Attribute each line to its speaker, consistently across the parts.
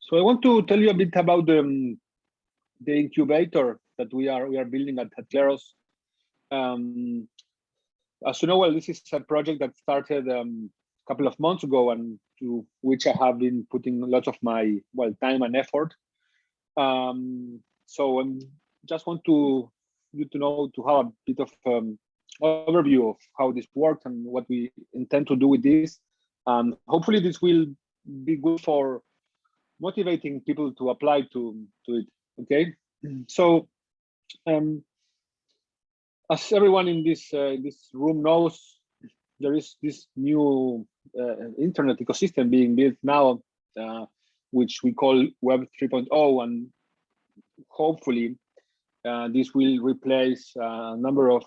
Speaker 1: So I want to tell you a bit about the incubator that we are building at Kleros. As you know, well, this is a project that started a couple of months ago, and to which I have been putting lots of my time and effort. So I just want you to know, to have a bit of overview of how this works and what we intend to do with this. Hopefully this will be good for motivating people to apply to it. Okay, so as everyone in this room knows, there is this new internet ecosystem being built now, which we call Web 3.0, and hopefully this will replace a number of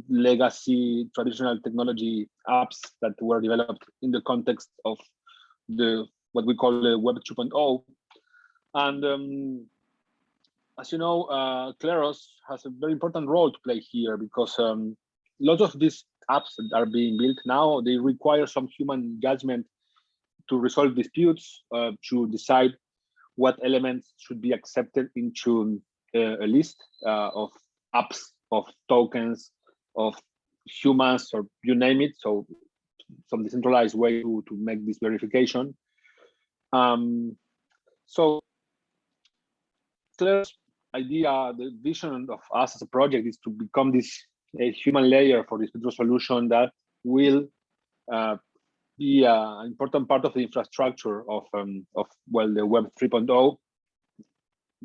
Speaker 1: legacy traditional technology apps that were developed in the context of what we call the Web 2.0. And as you know, Kleros has a very important role to play here, because lots of these apps that are being built now, they require some human judgment to resolve disputes, to decide what elements should be accepted into a list of apps, of tokens, of humans, or you name it. So some decentralized way to make this verification. So Kleros' idea, the vision of us as a project, is to become this human layer for this resolution that will be an important part of the infrastructure of the Web 3.0.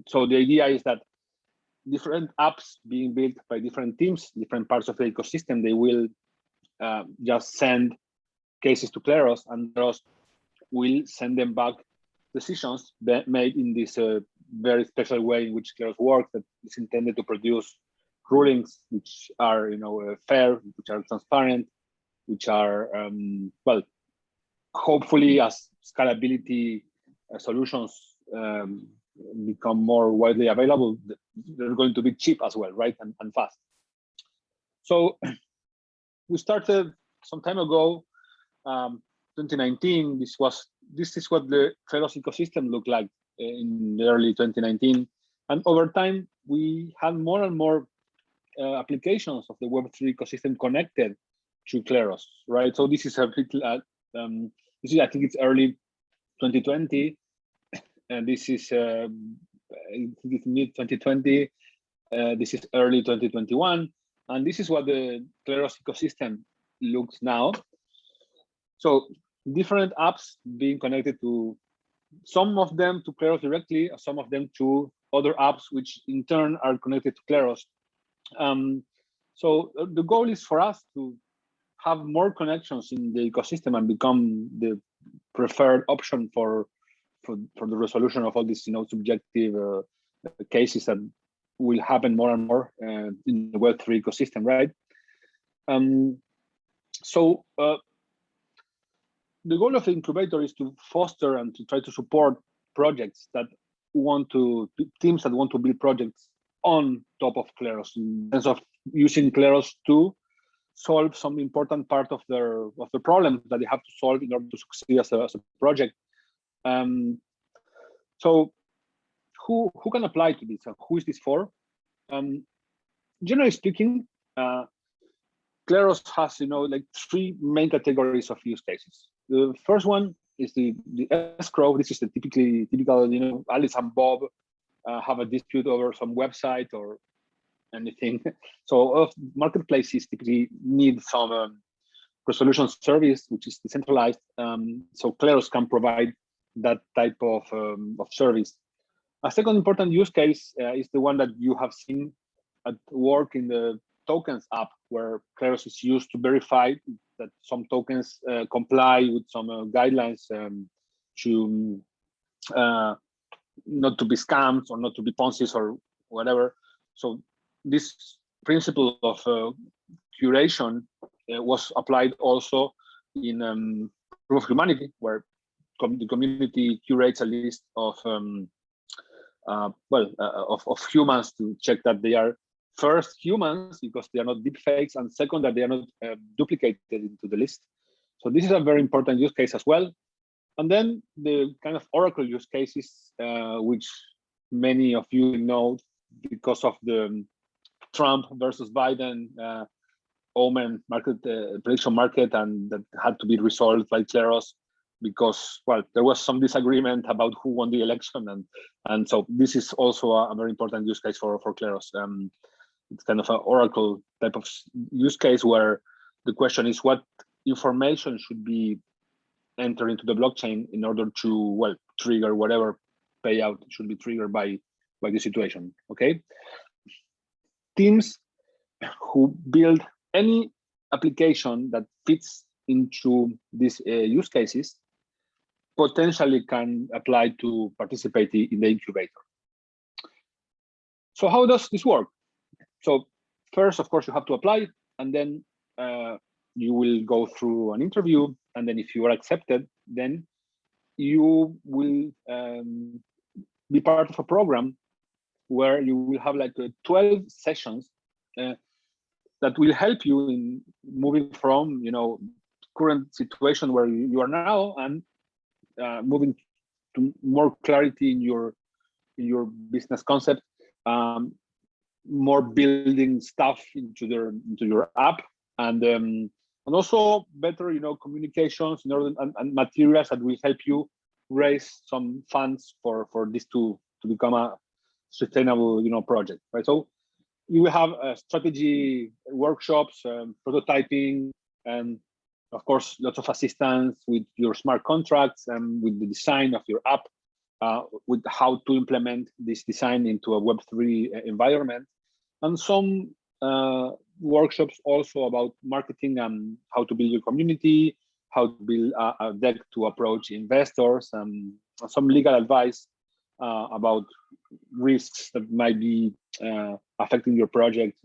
Speaker 1: So the idea is that different apps being built by different teams, different parts of the ecosystem, they will just send cases to Kleros, and Kleros will send them back decisions made in this very special way in which Kleros works, that is intended to produce rulings which are, fair, which are transparent, which are hopefully, as scalability solutions become more widely available, they're going to be cheap as well, right, and fast. So we started some time ago, 2019. This is what the Kleros ecosystem looked like in the early 2019, and over time we had more and more applications of the Web3 ecosystem connected to Kleros, right? So this is a bit, I think it's early 2020, and this is mid 2020. This is early 2021, and this is what the Kleros ecosystem looks now. So different apps being connected to, some of them to Kleros directly, some of them to other apps, which in turn are connected to Kleros. So the goal is for us to have more connections in the ecosystem and become the preferred option for the resolution of all these, subjective cases that will happen more and more in the Web3 ecosystem, right? So the goal of the incubator is to foster and to try to support projects that teams that want to build projects on top of Kleros, in terms of using Kleros to solve some important part of the problem that they have to solve in order to succeed as a project. So who can apply to this? Who is this for? Generally speaking, Kleros has three main categories of use cases. The first one is the escrow. This is the typical, Alice and Bob have a dispute over some website or anything. So marketplaces typically need some resolution service, which is decentralized. So Kleros can provide that type of service. A second important use case is the one that you have seen at work in the tokens app, where Kleros is used to verify that some tokens comply with some guidelines to not to be scams or not to be Ponzi's or whatever. So this principle of curation was applied also in Proof of Humanity, where the community curates a list of humans to check that they are, first, humans, because they are not deepfakes, and second, that they are not duplicated into the list. So this is a very important use case as well. And then the kind of Oracle use cases, which many of you know because of the Trump versus Biden Omen market prediction market, and that had to be resolved by Kleros because, well, there was some disagreement about who won the election, and so this is also a very important use case for Kleros. It's kind of an Oracle type of use case where the question is what information should be entered into the blockchain in order to, well, trigger whatever payout should be triggered by the situation. Okay, teams who build any application that fits into these use cases potentially can apply to participate in the incubator. So how does this work? So first, of course, you have to apply, and then you will go through an interview, and then if you are accepted, then you will be part of a program where you will have like 12 sessions that will help you in moving from, you know, current situation where you are now and moving to more clarity in your business concept, more building stuff into your app, and also better, you know, communications in order and materials that will help you raise some funds for this to become a sustainable, you know, project, right? So you will have strategy workshops, prototyping, and of course lots of assistance with your smart contracts and with the design of your app, with how to implement this design into a Web3 environment, and some workshops also about marketing and how to build your community, how to build a deck to approach investors, and some legal advice about risks that might be affecting your project,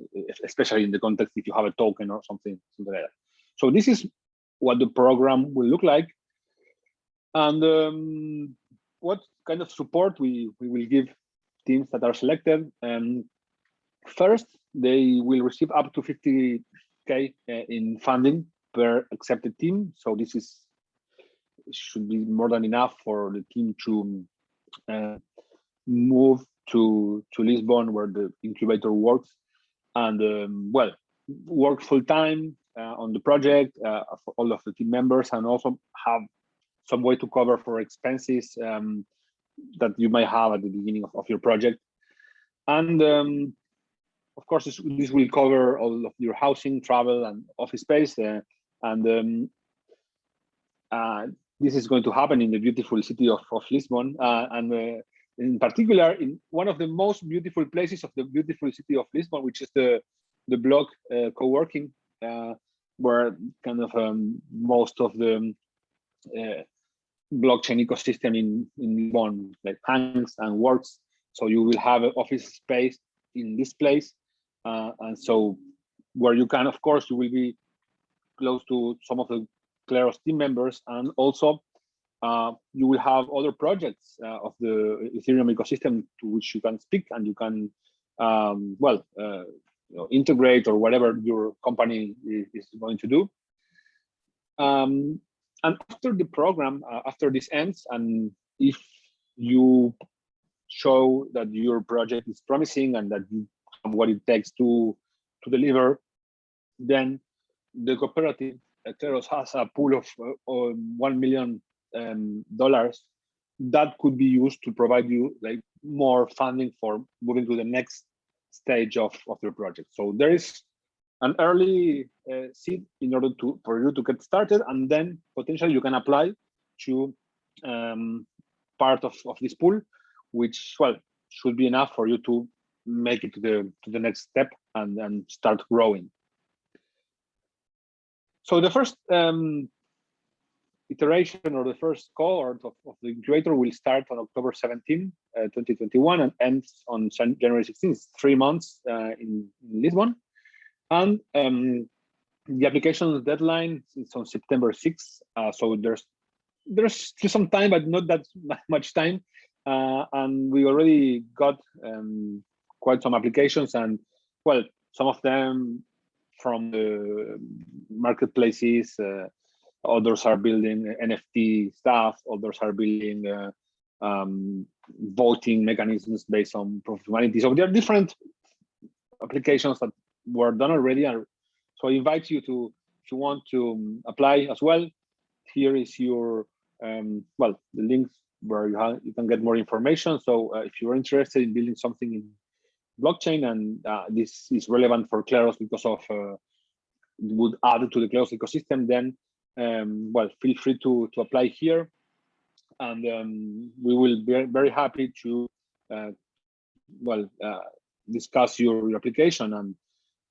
Speaker 1: especially in the context if you have a token or something like that. So this is what the program will look like, and what kind of support we will give teams that are selected. First, they will receive up to 50K in funding per accepted team. So this should be more than enough for the team to move to Lisbon, where the incubator works, and well, work full time on the project for all of the team members, and also have some way to cover for expenses that you might have at the beginning of your project. And of course, this will cover all of your housing, travel, and office space. And this is going to happen in the beautiful city of Lisbon, and in particular in one of the most beautiful places of the beautiful city of Lisbon, which is the block co-working, where kind of most of the blockchain ecosystem in Lisbon like hangs and works. So you will have an office space in this place, and so where you can, of course, you will be close to some of the Kleros team members, and also you will have other projects of the Ethereum ecosystem to which you can speak, and you can well, you know, integrate or whatever your company is going to do. And after the program, after this ends, and if you show that your project is promising and that you have what it takes to deliver, then the cooperative Kleros has a pool of $1 million that could be used to provide you like more funding for moving to the next stage of your project. So there is an early seed in order for you to get started, and then potentially you can apply to part of this pool, which, well, should be enough for you to make it to the next step and start growing. So the first iteration, or the first cohort of the incubator, will start on October 17, 2021, and ends on January 16. 3 months in Lisbon. And the application deadline is on September 6. So there's still some time, but not that much time. And we already got quite some applications, and, well, some of them from the marketplaces, Others are building NFT stuff. Others are building voting mechanisms based on proof of humanity. So there are different applications that were done already. So I invite you to, if you want to apply as well, here is your, well, the links where you can get more information. So if you're interested in building something in blockchain, and this is relevant for Kleros because of would add to the Kleros ecosystem, then well, feel free to apply here, and we will be very happy to well, discuss your application, and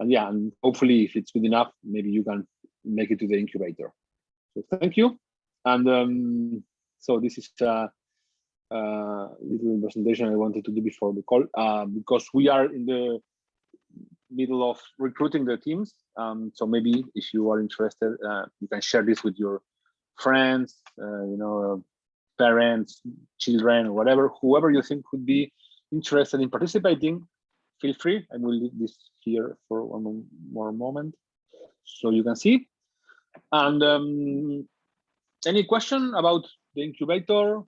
Speaker 1: yeah, and hopefully if it's good enough, maybe you can make it to the incubator. So thank you, and so this is a little presentation I wanted to do before the call, because we are in the middle of recruiting the teams. So maybe if you are interested, you can share this with your friends, you know, parents, children, or whatever, whoever you think could be interested in participating. Feel free. I will leave this here for one more moment so you can see. And any question about the incubator?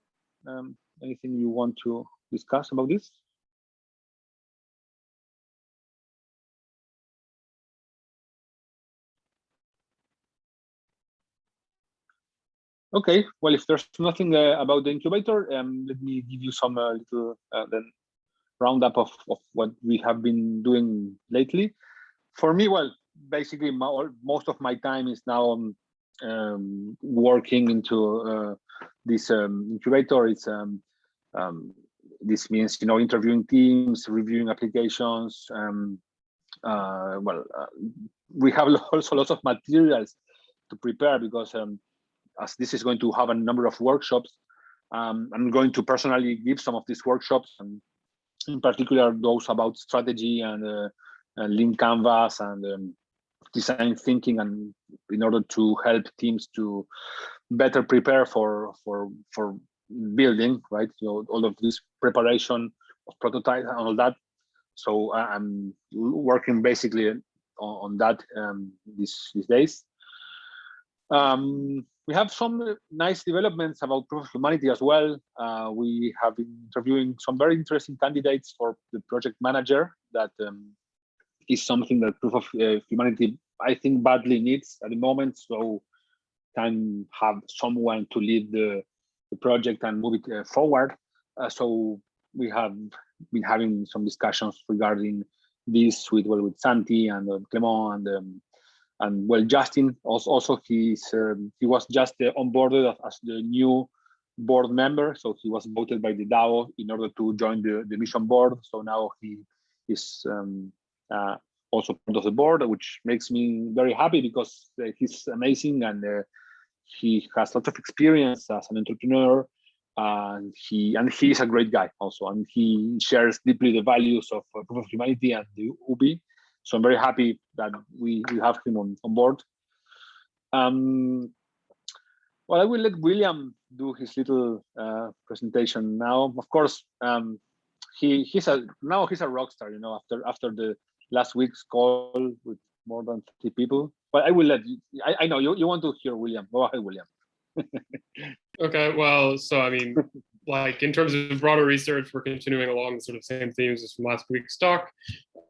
Speaker 1: Anything you want to discuss about this? Okay, well, if there's nothing about the incubator, let me give you some little then roundup of what we have been doing lately. For me, well, basically most of my time is now working into this incubator. It's this means, you know, interviewing teams, reviewing applications. We have also lots of materials to prepare because as this is going to have a number of workshops, I'm going to personally give some of these workshops, and in particular those about strategy and lean canvas and design thinking, and in order to help teams to better prepare for building, right? So all of this preparation of prototypes and all that. So I'm working basically on that these days. We have some nice developments about proof of humanity as well. We have been interviewing some very interesting candidates for the project manager. That is something that proof of humanity, I think, badly needs at the moment. So can have someone to lead the project and move it forward. So we have been having some discussions regarding this with Santi and Clement and well, Justin also he was just onboarded as the new board member, so he was voted by the DAO in order to join the mission board. So now he is also part of the board, which makes me very happy because he's amazing, and he has lots of experience as an entrepreneur, and he is a great guy also, and he shares deeply the values of proof of humanity and the UBI. So I'm very happy that we have him on board. Well, I will let William do his little presentation now. Of course, he's a rock star, you know, after the last week's call with more than 50 people. But I will let you. I know you want to hear William. Go ahead, William.
Speaker 2: Okay, well, so I mean, like in terms of broader research, we're continuing along the sort of same themes as from last week's talk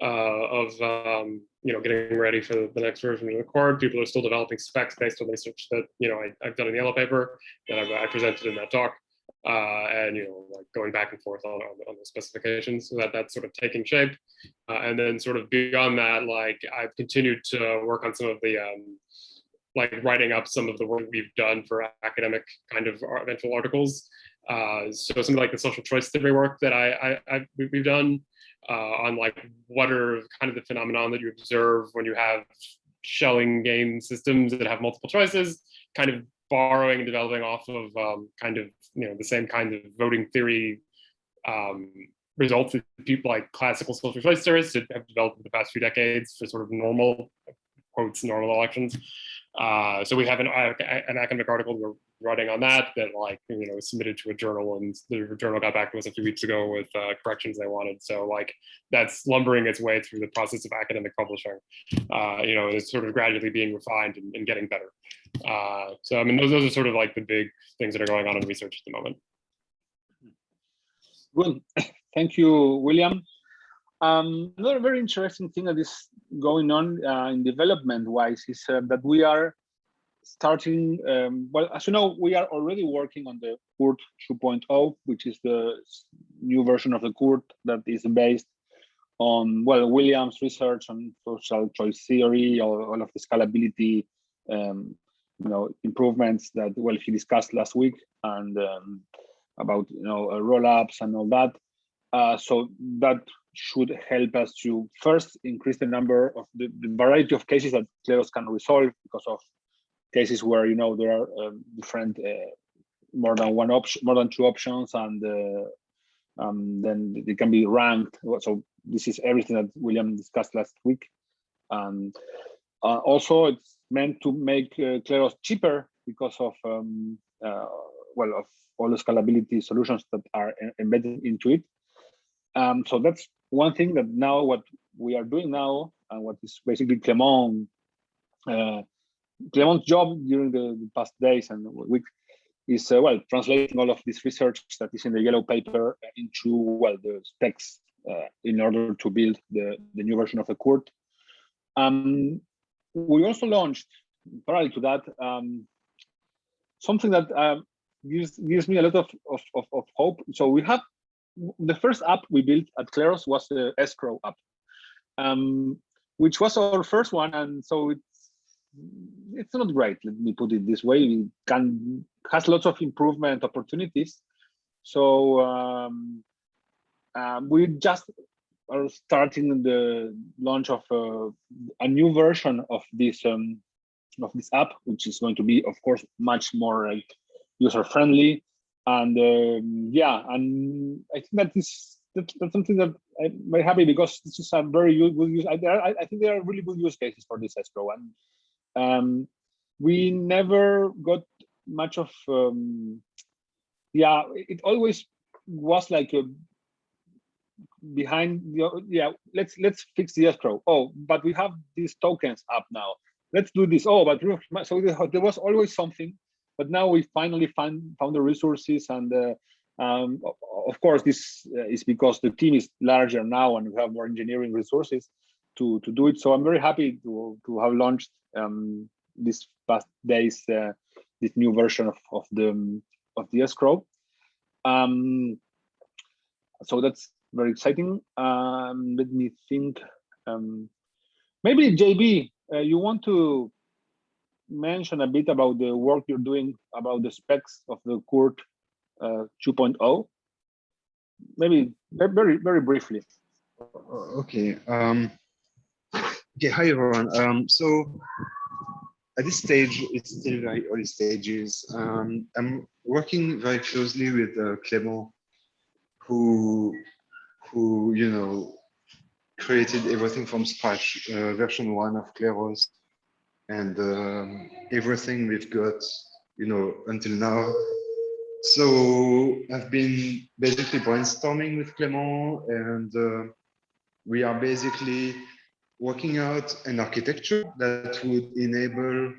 Speaker 2: of you know, getting ready for the next version of the core. People are still developing specs based on research that, you know, I've done in the yellow paper that I presented in that talk, and, you know, like going back and forth on the specifications. So that's sort of taking shape, and then sort of beyond that, like I've continued to work on some of the like writing up some of the work we've done for academic kind of eventual articles. So something like the social choice theory work that we've done on like what are kind of the phenomenon that you observe when you have shelling game systems that have multiple choices, kind of borrowing and developing off of kind of, you know, the same kind of voting theory results that people like classical social choice theorists have developed in the past few decades for sort of normal, quotes, normal elections. So we have an academic article we're writing on that like, you know, was submitted to a journal, and the journal got back to us a few weeks ago with corrections they wanted. So like that's lumbering its way through the process of academic publishing. You know, it's sort of gradually being refined and getting better. So I mean, those are sort of like the big things that are going on in research at the moment.
Speaker 1: Good, thank you, William. Another very interesting thing that is going on in development-wise is that we are starting, well, as you know, we are already working on the Kurt 2.0, which is the new version of the Kurt that is based on, well, William's research on social choice theory, all of the scalability, improvements that, well, he discussed last week, and about, roll-ups and all that. So that should help us to first increase the number of the variety of cases that Kleros can resolve, because of cases where there are different more than one option, more than two options, and then they can be ranked. So this is everything that William discussed last week, and also it's meant to make Kleros cheaper because of well, of all the scalability solutions that are embedded into it. So that's one thing that now what we are doing now, and what is basically Clement's job during the past days and week is well, translating all of this research that is in the yellow paper into, well, the specs in order to build the new version of the Kurt. We also launched, parallel to that, something that gives me a lot of hope. So we have the first app we built at Kleros was the escrow app, which was our first one, and so it's not great. Let me put it this way. It has lots of improvement opportunities. So we just are starting the launch of a new version of this app, which is going to be, of course, much more user friendly. And yeah, and I think that's something that I'm very happy, because this is a very good use. I think there are really good use cases for this escrow, and we never got much of yeah, it always was like behind yeah, let's fix the escrow. Oh, but we have these tokens up now, let's do this. Oh, but so there was always something. But now we finally found the resources, and of course this is because the team is larger now and we have more engineering resources to do it. So I'm very happy to have launched these past days this new version of the escrow. So that's very exciting. Let me think. Maybe JB, you want to mention a bit about the work you're doing about the specs of the Kurt 2.0? Maybe very briefly.
Speaker 3: Okay. Okay. Hi everyone. So at this stage, it's still very early stages. I'm working very closely with Clement, who created everything from scratch, version 1 of Kleros, and everything we've got, until now. So I've been basically brainstorming with Clement, and we are basically working out an architecture that would enable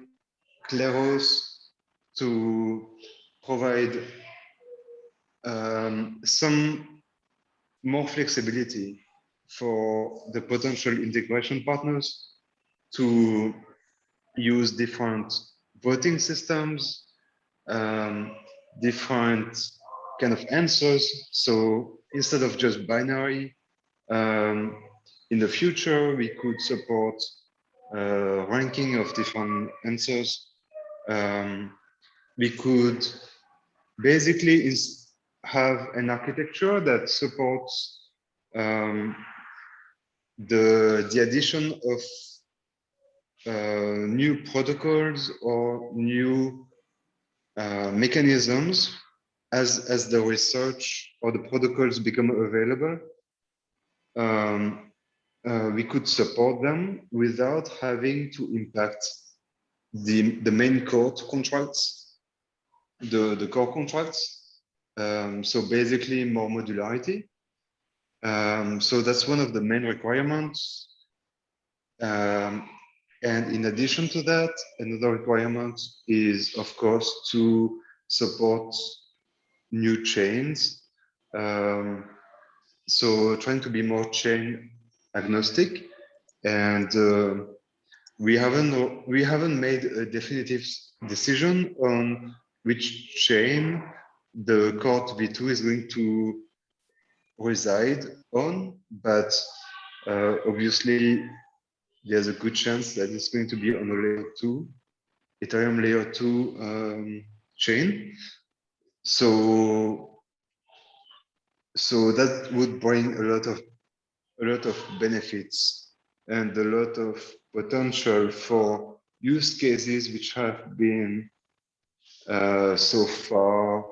Speaker 3: Kleros to provide some more flexibility for the potential integration partners to use different voting systems, different kind of answers. So instead of just binary, in the future, we could support ranking of different answers. We could basically have an architecture that supports the addition of new protocols or new mechanisms as the research or the protocols become available. We could support them without having to impact the main core contracts, the core contracts. So basically more modularity. So that's one of the main requirements. And in addition to that, another requirement is, of course, to support new chains. So trying to be more chain agnostic, and we haven't made a definitive decision on which chain the Court V2 is going to reside on, but obviously there's a good chance that it's going to be on a layer 2, Ethereum layer 2 chain. So that would bring a lot of benefits and a lot of potential for use cases which have been so far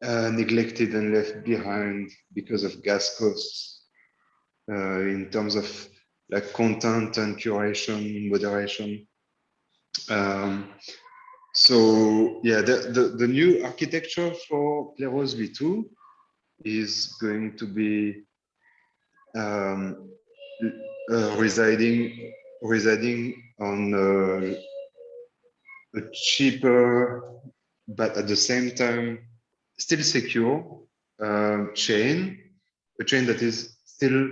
Speaker 3: neglected and left behind because of gas costs in terms of like content and curation, moderation. So yeah, the new architecture for Kleros V2 is going to be residing on a cheaper, but at the same time still secure chain, a chain that is still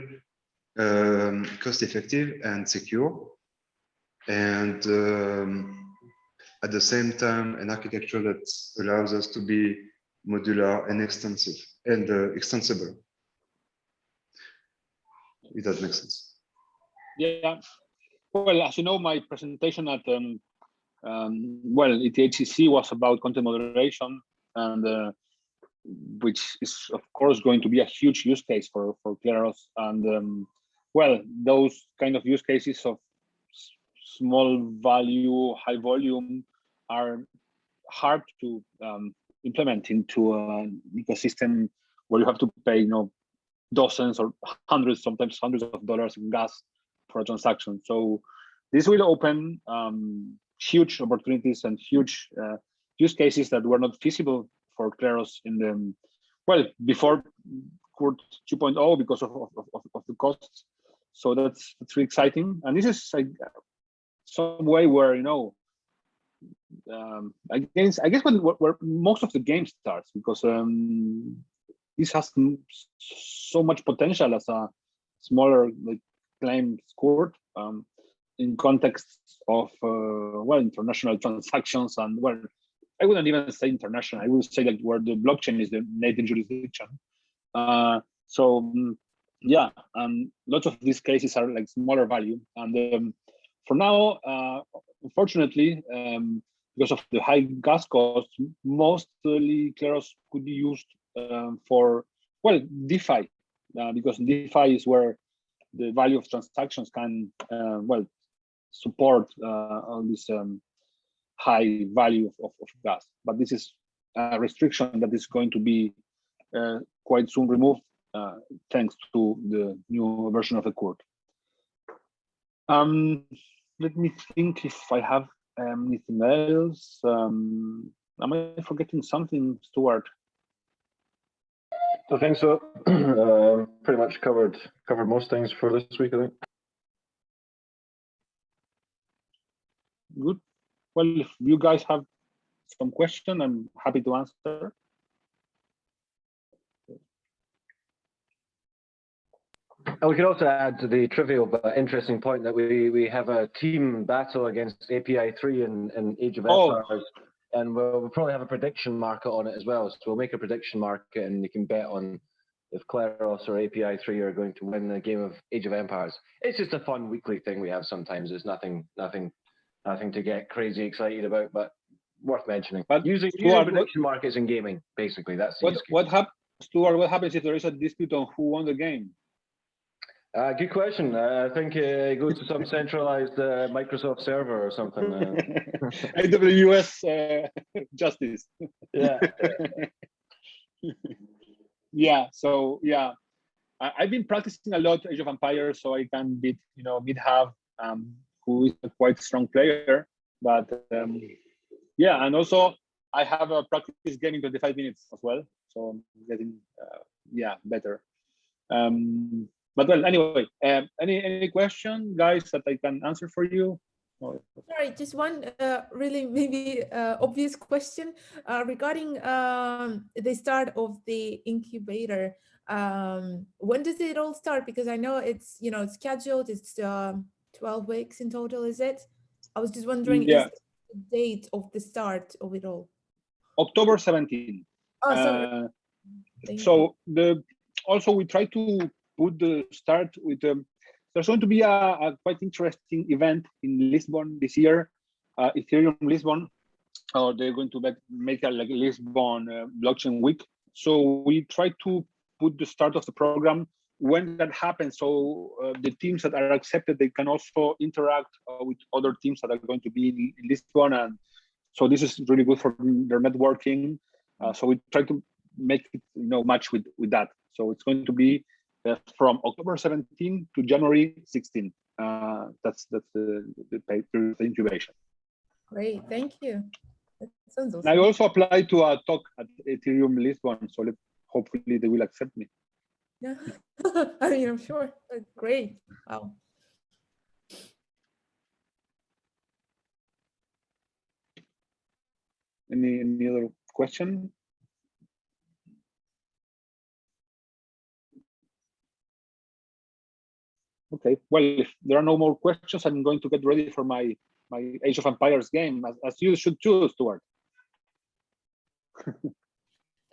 Speaker 3: cost effective and secure, and at the same time an architecture that allows us to be modular and extensive and extensible, if that makes sense.
Speaker 1: Yeah, well, as you know, my presentation at ETHCC was about content moderation, and which is of course going to be a huge use case for Kleros. And well, those kind of use cases of small value, high volume are hard to implement into an ecosystem where you have to pay, dozens or hundreds, sometimes hundreds of dollars in gas for a transaction. So this will open huge opportunities and huge use cases that were not feasible for Kleros in the before Curt 2.0 because of the costs. So that's really exciting, and this is like some way where I guess where most of the game starts, because this has so much potential as a smaller claim Curt in context of international transactions, and I wouldn't even say international. I would say where the blockchain is the native jurisdiction. Yeah, lots of these cases are smaller value, and for now, unfortunately, because of the high gas costs, mostly Kleros could be used for DeFi, because DeFi is where the value of transactions can support all this high value of gas. But this is a restriction that is going to be quite soon removed thanks to the new version of the Curt. Let me think if I have anything else. Am I forgetting something, Stuart?
Speaker 4: I think so. Pretty much covered most things for this week, I think.
Speaker 1: Good. Well, if you guys have some question, I'm happy to answer.
Speaker 4: And we could also add to the trivial but interesting point that we have a team battle against API 3 in Age of Empires, and we'll probably have a prediction market on it as well. So we'll make a prediction market, and you can bet on if Kleros or API 3 are going to win the game of Age of Empires. It's just a fun weekly thing we have sometimes. There's nothing to get crazy excited about, but worth mentioning. But using prediction markets in gaming, basically, that's the
Speaker 1: what happens if there is a dispute on who won the game?
Speaker 4: Good question. I think it goes to some centralized Microsoft server or something.
Speaker 1: AWS justice.
Speaker 4: Yeah.
Speaker 1: Yeah. So yeah, I've been practicing a lot Age of Empires, so I can beat Midhab, who is a quite strong player. But yeah, and also I have a practice game in 25 minutes as well, so I'm getting better. But well, anyway, any question, guys, that I can answer for you?
Speaker 5: Sorry, just one really maybe obvious question regarding the start of the incubator. When does it all start? Because I know it's it's scheduled. It's 12 weeks in total, is it? I was just wondering,
Speaker 1: Yeah.
Speaker 5: is the date of the start of it all?
Speaker 1: October 17.
Speaker 5: Oh, sorry.
Speaker 1: So also we try to put the start with there's going to be a quite interesting event in Lisbon this year, Ethereum Lisbon. They're going to make a like Lisbon blockchain week. So we try to put the start of the program when that happens. So the teams that are accepted, they can also interact with other teams that are going to be in Lisbon, and so this is really good for their networking. So we try to make it match with that. So it's going to be from October 17 to January 16. That's the incubation.
Speaker 5: Great, thank you. That sounds awesome.
Speaker 1: I also applied to a talk at Ethereum Lisbon, so hopefully they will accept me.
Speaker 5: Yeah, I mean, I'm sure. Great. Wow.
Speaker 1: Any other question? Okay, well, if there are no more questions, I'm going to get ready for my Age of Empires game, as you should too, Stuart.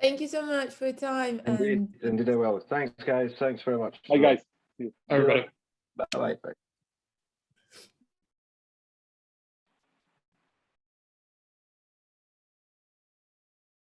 Speaker 5: Thank you so much for your time.
Speaker 4: Indeed, well. Thanks, guys. Thanks very much.
Speaker 1: Bye, guys.
Speaker 2: Everybody.
Speaker 4: Bye-bye.